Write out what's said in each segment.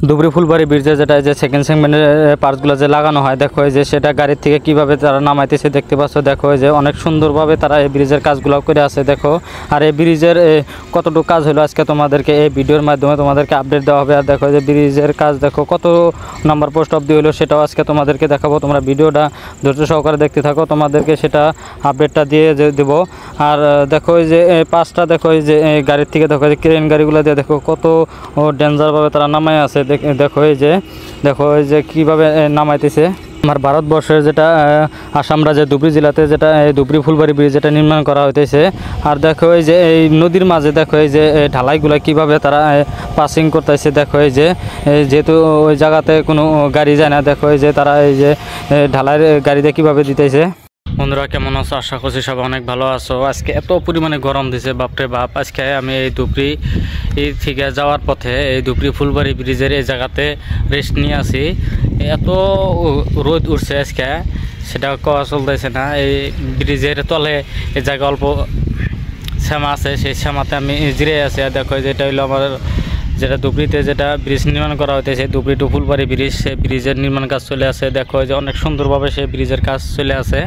ধুবড়ী ফুলবাড়ি ব্রিজে যেটা যে সেকেন্ড সেগমেন্টের পার্টসগুলো যে লাগানো হয়, দেখো যে সেটা গাড়ির থেকে কিভাবে তারা নামাইতেছে দেখতে পাচ্ছ। দেখো যে অনেক সুন্দরভাবে তারা এই ব্রিজের কাজগুলো করে আছে। দেখো আর এই ব্রিজের কতটুকু কাজ হলো আজকে তোমাদেরকে এই ভিডিওর মাধ্যমে তোমাদেরকে আপডেট দেওয়া হবে। আর দেখো যে ব্রিজের কাজ দেখো কত নাম্বার পোস্ট অবধি হলো সেটাও আজকে তোমাদেরকে দেখাবো। তোমরা ভিডিওটা ধৈর্য সহকারে দেখতে থাকো, তোমাদেরকে সেটা আপডেটটা দিয়ে দেবো। আর দেখো যে পাঁচটা দেখো যে গাড়ির থেকে দেখো যে ক্রেন গাড়িগুলো দিয়ে দেখো কত ডেঞ্জারভাবে তারা নামাই আছে। দেখো এই যে কীভাবে নামাইতেছে। আমার ভারতবর্ষের যেটা আসাম রাজ্যের ধুবড়ী জেলাতে যেটা ধুবড়ী ফুলবাড়ি ব্রিজ যেটা নির্মাণ করা হইতেছে। আর দেখো এই যে এই নদীর মাঝে দেখো এই যে ঢালাইগুলো কিভাবে তারা পাসিং করতেছে। দেখো এই যে যেহেতু ওই জায়গাতে কোনো গাড়ি যায় না, দেখো এই যে তারা এই যে ঢালাইয়ের গাড়িতে কীভাবে দিতেছে। বন্ধুরা কেমন আছো? আশা করছি সবাই অনেক ভালো আছো। আজকে এত পরিমাণে গরম দিছে বাপরে বাপ। আজকে আমি এই ধুবড়ী থেকে যাওয়ার পথে এই ধুবড়ী ফুলবাড়ি ব্রিজের এই জায়গাতে রেস্ট নিয়ে আছি। এত রোদ উঠছে আজকে, সেটা কওয়া চলতেছে না। এই ব্রিজের তলে এই জায়গা অল্প শ্যামা আছে, সেই শ্যামাতে আমি জিরে আছি। আর দেখো যেটা হইলো আমার যেটা ধুবড়ীতে যেটা ব্রিজ নির্মাণ করা হইতেছে, ধুবড়ী টু ফুলবাড়ি ব্রিজ, সেই ব্রিজের নির্মাণ কাজ চলে আছে। দেখো যে অনেক সুন্দরভাবে সেই ব্রিজের কাজ চলে আছে।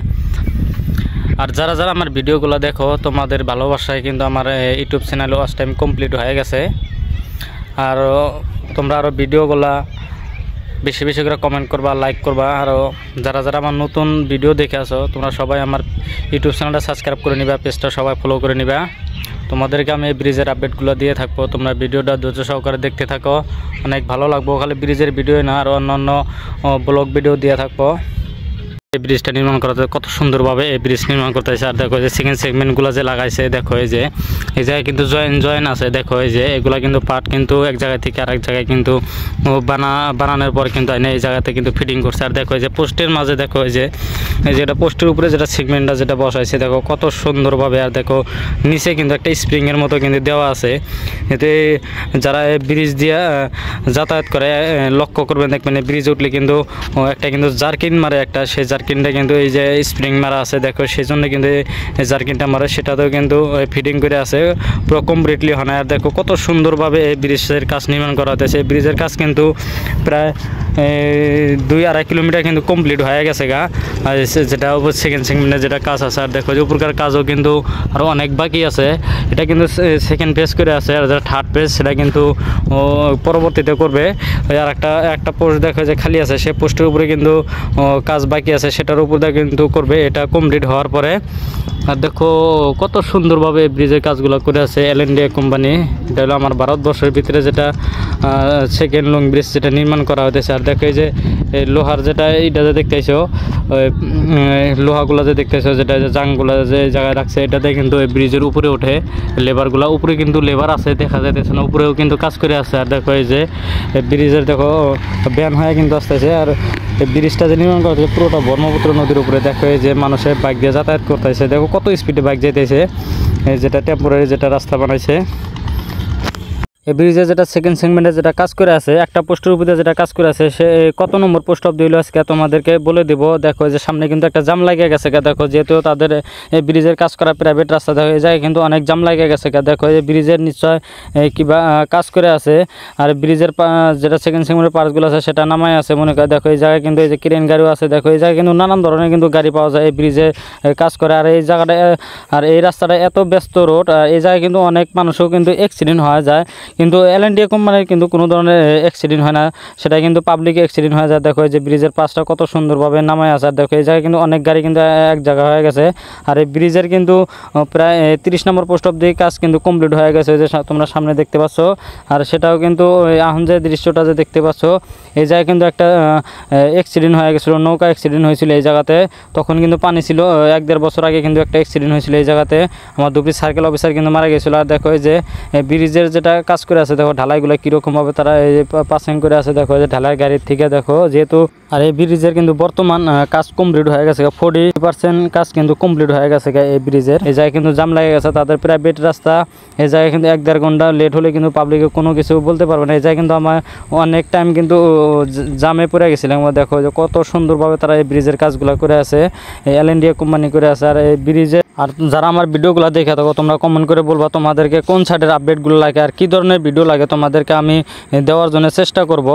আর যারা যারা আমার ভিডিওগুলো দেখো, তোমাদের ভালোবাসায় কিন্তু আমার YouTube channel watch time complete হয়ে গেছে। আর তোমরা আরও ভিডিওগুলা বেশি বেশি করে কমেন্ট করবা, লাইক করবা। আরও যারা যারা আমার নতুন ভিডিও দেখে আসো, তোমরা সবাই আমার ইউটিউব চ্যানেলটা সাবস্ক্রাইব করে নিবা, পেজটা সবাই ফলো করে নিবা। তোমাদেরকে আমি এই ব্রিজের আপডেটগুলো দিয়ে থাকবো। তোমরা ভিডিওটা ধৈর্য সহকারে দেখতে থাকো, অনেক ভালো লাগবো। খালি ব্রিজের ভিডিও না, আর অন্যান্য ব্লগ ভিডিও দিয়ে থাকবো। এই ব্রিজটা নির্মাণ করাতে কত সুন্দরভাবে এই ব্রিজ নির্মাণ করতেছে। আর দেখো যে সেকেন্ড সেগমেন্টগুলো যে লাগাইছে, দেখো এই যে এই জায়গায় কিন্তু জয়েন আছে। দেখো এই যে এগুলা কিন্তু পার্ট কিন্তু এক জায়গা থেকে আরেক জায়গায় কিন্তু বানানোর পর কিন্তু এই জায়গাতে কিন্তু ফিটিং করছে। আর দেখো এই যে পোস্টের মাঝে দেখো এই যে যেটা পোস্টের উপরে যেটা সেগমেন্টটা যেটা বসাইছে, দেখো কত সুন্দরভাবে। আর দেখো নিচে কিন্তু একটা স্প্রিংয়ের মতো কিন্তু দেওয়া আছে। এতে যারা ব্রিজ দিয়ে যাতায়াত করে লক্ষ্য করবেন, দেখবেন এই ব্রিজ উঠলে কিন্তু একটা কিন্তু জার্কিন মারে একটা, সেই জার্কিনটা কিন্তু এই যে স্প্রিং মারা আছে। দেখো সেই জন্য কিন্তু এই জার্কিনটা মারে, সেটাতেও কিন্তু ফিটিং করে আছে, পুরো কমপ্লিটলি হয় না। আর দেখো কত সুন্দরভাবে এই ব্রিজের কাজ নির্মাণ করা হতেছে। এই ব্রিজের কাজ কিন্তু প্রায় 2-2.5 কিলোমিটার কিন্তু কমপ্লিট হয়ে গেছে গা, আর যেটা সেকেন্ড সেগমেন্টের যেটা কাজ আছে। আর দেখো যে উপরকার কাজও কিন্তু আরও অনেক বাকি আছে। এটা কিন্তু সেকেন্ড পেজ করে আছে, আর যেটা থার্ড পেজ সেটা কিন্তু পরবর্তীতে করবে। আর একটা পোস্ট দেখো যে খালি আছে, সেই পোস্টের উপরে কিন্তু কাজ বাকি আছে, সেটার উপর দিয়ে কিন্তু করবে এটা কমপ্লিট হওয়ার পরে। আর দেখো কত সুন্দরভাবে ব্রিজের কাজগুলো করে আছে এল&ডি কোম্পানি। এটা হলো আমার ভারতবর্ষের ভিতরে যেটা সেকেন্ড লং ব্রিজ যেটা নির্মাণ করা হতেছে। আর দেখো এই যে লোহার যেটা এইটা যে দেখতেছো, লোহাগুলো যে দেখতেছো, যেটা জাংগুলো যে জায়গায় রাখছে, এটাতে কিন্তু এই ব্রিজের উপরে ওঠে লেবারগুলো। উপরে কিন্তু লেবার আছে, দেখা যাইতেছে না, উপরেও কিন্তু কাজ করে আছে। আর দেখো এই যে ব্রিজের দেখো ব্যান হয়ে কিন্তু আসতেছে। আর এই ব্রিজটা যে নির্মাণ করা হচ্ছে পুরোটা ব্রহ্মপুত্র নদীর উপরে। দেখো এই যে মানুষের বাইক দিয়ে যাতায়াত করতেছে, দেখো কত স্পিডে বাইক যেতেছে, যেটা টেম্পোরারি যেটা রাস্তা বানাইছে। এই ব্রিজে যেটা সেকেন্ড সেগমেন্টে যেটা কাজ করে আছে, একটা পোস্টের উপরে যেটা কাজ করে আছে, সে কত নম্বর পোস্ট অফ দিল আজকে তোমাদেরকে বলে দিব। দেখো যে সামনে কিন্তু একটা জাম লাগিয়ে গেছে। দেখো যেহেতু তাদের এই ব্রিজের কাজ করা প্রাইভেট রাস্তা, দেখো এই জায়গায় কিন্তু অনেক জাম লাগিয়ে গেছে। দেখো এই ব্রিজের নিশ্চয় কিবা কাজ করে আছে। আর ব্রিজের যেটা সেকেন্ড সেগমেন্টের পার্টসগুলো আছে সেটা নামাই আছে মনে করে। দেখো এই জায়গায় কিন্তু এই যে ক্রেন গাড়িও আছে। দেখো এই জায়গায় কিন্তু নানান ধরনের কিন্তু গাড়ি পাওয়া যায় এই ব্রিজে কাজ করে। আর এই জায়গাটা আর এই রাস্তাটা এত ব্যস্ত রোড, আর এই জায়গায় কিন্তু অনেক মানুষও কিন্তু অ্যাক্সিডেন্ট হয়ে যায়। কিন্তু এল&ডি কোম্পানির কিন্তু কোনো ধরনের অ্যাক্সিডেন্ট হয় না, সেটা কিন্তু পাবলিক অ্যাক্সিডেন্ট হয়ে যায়। দেখো এই যে ব্রিজের পাশটা কত সুন্দরভাবে নামায় আছে। আর দেখো এই জায়গায় কিন্তু অনেক গাড়ি কিন্তু এক জায়গা হয়ে গেছে। আর এই ব্রিজের কিন্তু প্রায় 30 নম্বর পোস্ট অফ দিয়ে কাজ কিন্তু কমপ্লিট হয়ে গেছে, যে তোমরা সামনে দেখতে পাচ্ছ। আর সেটাও কিন্তু এখন যে দৃশ্যটা যে দেখতে পাচ্ছ, এই জায়গায় কিন্তু একটা অ্যাক্সিডেন্ট হয়ে গেছিলো, নৌকা অ্যাক্সিডেন্ট হয়েছিল এই জায়গাতে। তখন কিন্তু পানি ছিল, 1-1.5 বছর আগে কিন্তু একটা অ্যাক্সিডেন্ট হয়েছিল এই জায়গাতে। আমার ধুবড়ী সার্কেল অফিসার কিন্তু মারা গেছিলো। আর দেখো এই যে ব্রিজের যেটা কাজ করে আছে, দেখো ঢালাইগুলো কীরকমভাবে তারা এই পাসিং করে আছে। দেখো যে ঢালাই গাড়ির থেকে দেখো যেহেতু। আর এই ব্রিজের কিন্তু বর্তমান কাজ কমপ্লিট হয়ে গেছে, 40% কাজ কিন্তু কমপ্লিট হয়ে গেছে এই ব্রিজের। এই জায়গায় কিন্তু জাম লেগে গেছে, তাদের প্রাইভেট রাস্তা। এই জায়গায় কিন্তু 1-1.5 ঘন্টা লেট হলে কিন্তু পাবলিকে কোনো কিছু বলতে পারবে না। এই জায়গায় কিন্তু আমার অনেক টাইম কিন্তু জামে পড়ে গেছিলাম। দেখো যে কত সুন্দরভাবে তারা এই ব্রিজের কাজগুলো করে আছে, এই এল&ডি কোম্পানি করে আছে। আর এই ব্রিজে আর যারা আমার ভিডিওগুলো দেখে থাকো তোমরা কমেন্ট করে বলবা তোমাদেরকে কোন সাইডের আপডেটগুলো লাগে আর কী ধরনের ভিডিও লাগে তোমাদেরকে আমি দেওয়ার জন্য চেষ্টা করব।